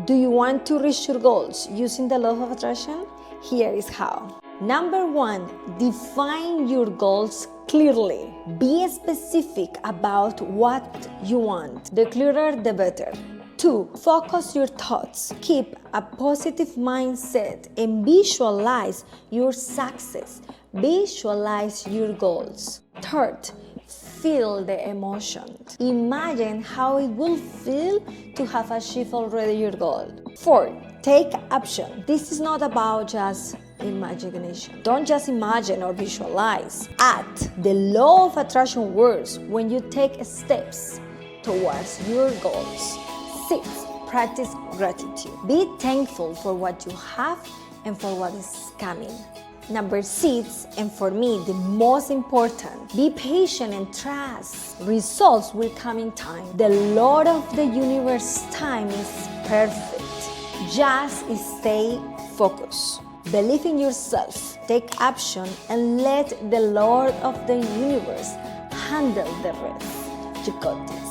Do you want to reach your goals using the law of attraction? Here is how. Number 1, define your goals clearly. Be specific about what you want. The clearer, the better. 2, focus your thoughts. Keep a positive mindset and visualize your success. Visualize your goals. 3rd, feel the emotion. Imagine how it will feel to have achieved already your goal. 4, take action. This is not about just imagination. Don't just imagine or visualize. Act. The law of attraction works when you take steps towards your goals. 6, practice gratitude. Be thankful for what you have and for what is coming. Number 6, and for me the most important, be patient and trust. Results will come in time. The Lord of the universe time is perfect. Just stay focused. Believe in yourself, take action, and let the Lord of the universe handle the rest. You got this.